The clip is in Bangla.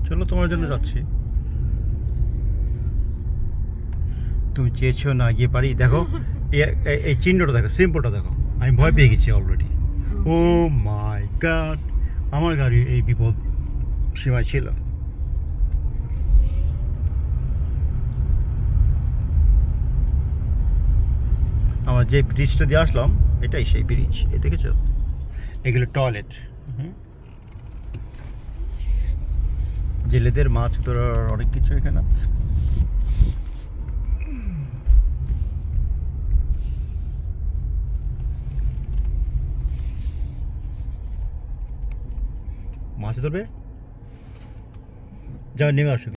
চলো তোমার জন্য যাচ্ছি। তুমি চেয়েছো না গিয়ে পারি, দেখো এই চিহ্নটা দেখো, সিম্পলটা দেখো, আমি ভয় পেয়ে গেছি অলরেডি। ও মাই গড, আমার গাড়ি এই বিপদ সীমায় ছিল। আমরা যে ব্রিজটা দিয়ে আসলাম এটাই সেই ব্রিজ, এ দেখেছো? এগুলো টয়লেট। জেলেদের মাছ ধরার অনেক কিছু এখানে। মাছ ধরবে, যাও নেমে আসো।